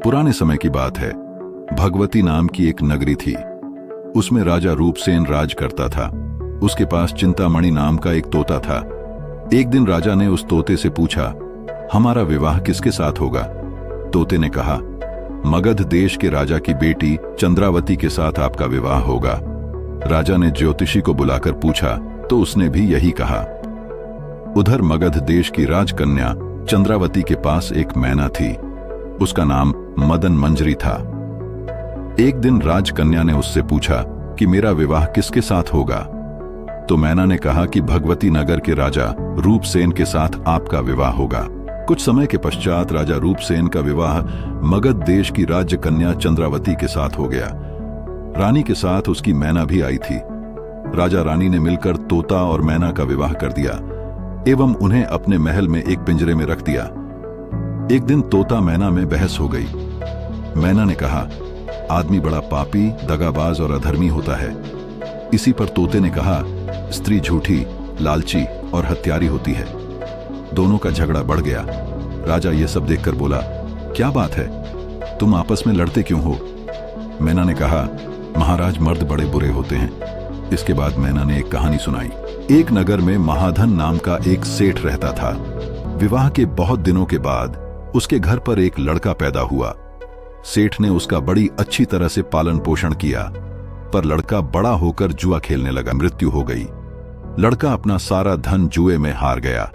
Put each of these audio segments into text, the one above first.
पुराने समय की बात है। भगवती नाम की एक नगरी थी। उसमें राजा रूपसेन राज करता था। उसके पास चिंतामणि नाम का एक तोता था। एक दिन राजा ने उस तोते से पूछा, हमारा विवाह किसके साथ होगा? तोते ने कहा, मगध देश के राजा की बेटी चंद्रावती के साथ आपका विवाह होगा। राजा ने ज्योतिषी को बुलाकर पूछा तो उसने भी यही कहा। उधर मगध देश की राजकन्या चंद्रावती के पास एक मैना थी। उसका नाम मदन मंजरी था। एक दिन राजकन्या ने उससे पूछा कि मेरा विवाह किसके साथ होगा? तो मैना ने कहा कि भगवती नगर के राजा रूपसेन के साथ आपका विवाह होगा। कुछ समय के पश्चात राजा रूपसेन का विवाह मगध देश की राजकन्या चंद्रावती के साथ हो गया। रानी के साथ उसकी मैना भी आई थी। राजा रानी ने मिलकर तोता और मैना का विवाह कर दिया एवं उन्हें अपने महल में एक पिंजरे में रख दिया। एक दिन तोता मैना में बहस हो गई। मैना ने कहा, आदमी बड़ा पापी, दगाबाज और अधर्मी होता है। इसी पर तोते ने कहा, स्त्री झूठी, लालची और हत्यारी होती है। दोनों का झगड़ा बढ़ गया। राजा ये सब देखकर बोला, क्या बात है, तुम आपस में लड़ते क्यों हो? मैना ने कहा, महाराज, मर्द बड़े बुरे होते हैं। इसके बाद मैना ने एक कहानी सुनाई। एक नगर में महाधन नाम का एक सेठ रहता था। विवाह के बहुत दिनों के बाद उसके घर पर एक लड़का पैदा हुआ। सेठ ने उसका बड़ी अच्छी तरह से पालन पोषण किया, पर लड़का बड़ा होकर जुआ खेलने लगा। मृत्यु हो गई। लड़का अपना सारा धन जुए में हार गया।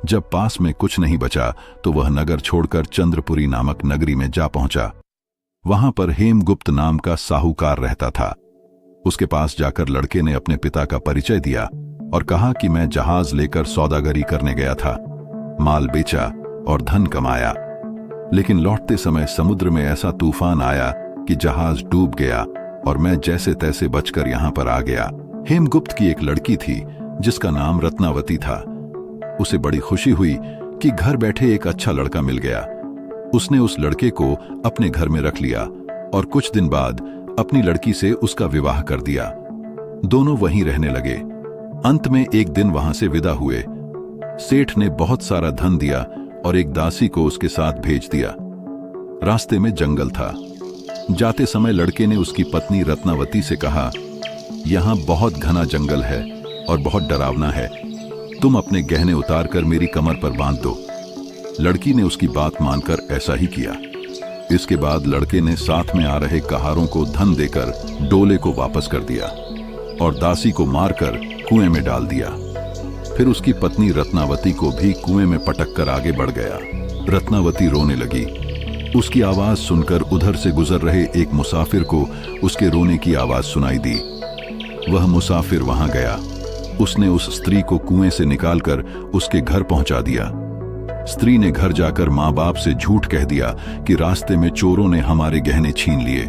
जब पास में कुछ नहीं बचा तो वह नगर छोड़कर चंद्रपुरी नामक नगरी में जा पहुंचा। वहां पर हेमगुप्त नाम का साहूकार रहता था। उसके पास जाकर लड़के ने अपने पिता का परिचय दिया और कहा कि मैं जहाज लेकर सौदागरी करने गया था, माल बेचा और धन कमाया, लेकिन लौटते समय समुद्र में ऐसा तूफान आया कि जहाज डूब गया और मैं जैसे तैसे बचकर यहां पर आ गया। हेमगुप्त की एक लड़की थी जिसका नाम रत्नावती था। उसे बड़ी खुशी हुई कि घर बैठे एक अच्छा लड़का मिल गया। उसने उस लड़के को अपने घर में रख लिया और कुछ दिन बाद अपनी लड़की से उसका विवाह कर दिया। दोनों वहीं रहने लगे। अंत में एक दिन वहां से विदा हुए। सेठ ने बहुत सारा धन दिया और एक दासी को उसके साथ भेज दिया। रास्ते में जंगल था। जाते समय लड़के ने उसकी पत्नी रत्नावती से कहा, यहां बहुत घना जंगल है और बहुत डरावना है। तुम अपने गहने उतारकर मेरी कमर पर बांध दो। लड़की ने उसकी बात मानकर ऐसा ही किया। इसके बाद लड़के ने साथ में आ रहे कहारों को धन देकर डोले को वापस कर दिया और दासी को मारकर कुएं में डाल दिया। फिर उसकी पत्नी रत्नावती को भी कुएं में पटक कर आगे बढ़ गया। रत्नावती रोने लगी। उसकी आवाज सुनकर उधर से गुजर रहे एक मुसाफिर को उसके रोने की आवाज सुनाई दी। वह मुसाफिर वहां गया। उसने उस स्त्री को कुएं से निकालकर उसके घर पहुंचा दिया। स्त्री ने घर जाकर माँ बाप से झूठ कह दिया कि रास्ते में चोरों ने हमारे गहने छीन लिए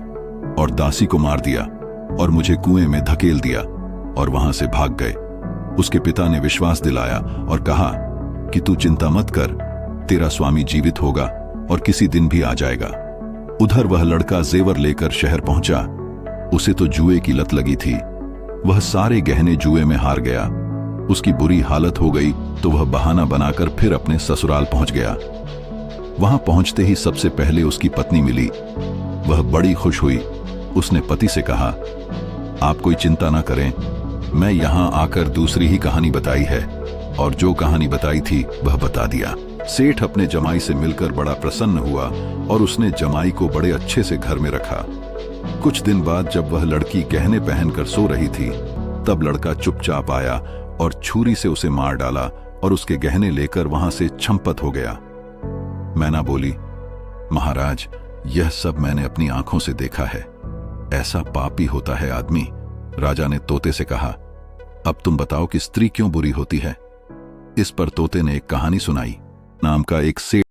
और दासी को मार दिया और मुझे कुएं में धकेल दिया और वहां से भाग गए। उसके पिता ने विश्वास दिलाया और कहा कि तू चिंता मत कर, तेरा स्वामी जीवित होगा और किसी दिन भी आ जाएगा। उधर वह लड़का जेवर लेकर शहर पहुंचा। उसे तो जुए की लत लगी थी। वह सारे गहने जुए में हार गया। उसकी बुरी हालत हो गई तो वह बहाना बनाकर फिर अपने ससुराल पहुंच गया। वहां पहुंचते ही सबसे पहले उसकी पत्नी मिली। वह बड़ी खुश हुई। उसने पति से कहा, आप कोई चिंता ना करें, मैं यहां आकर दूसरी ही कहानी बताई है और जो कहानी बताई थी वह बता दिया। सेठ अपने जमाई से मिलकर बड़ा प्रसन्न हुआ और उसने जमाई को बड़े अच्छे से घर में रखा। कुछ दिन बाद जब वह लड़की गहने पहनकर सो रही थी, तब लड़का चुपचाप आया और छुरी से उसे मार डाला और उसके गहने लेकर वहां से छंपत हो गया। मैना बोली, महाराज, यह सब मैंने अपनी आंखों से देखा है। ऐसा पापी होता है आदमी। राजा ने तोते से कहा, अब तुम बताओ कि स्त्री क्यों बुरी होती है? इस पर तोते ने एक कहानी सुनाई। नाम का एक सेठ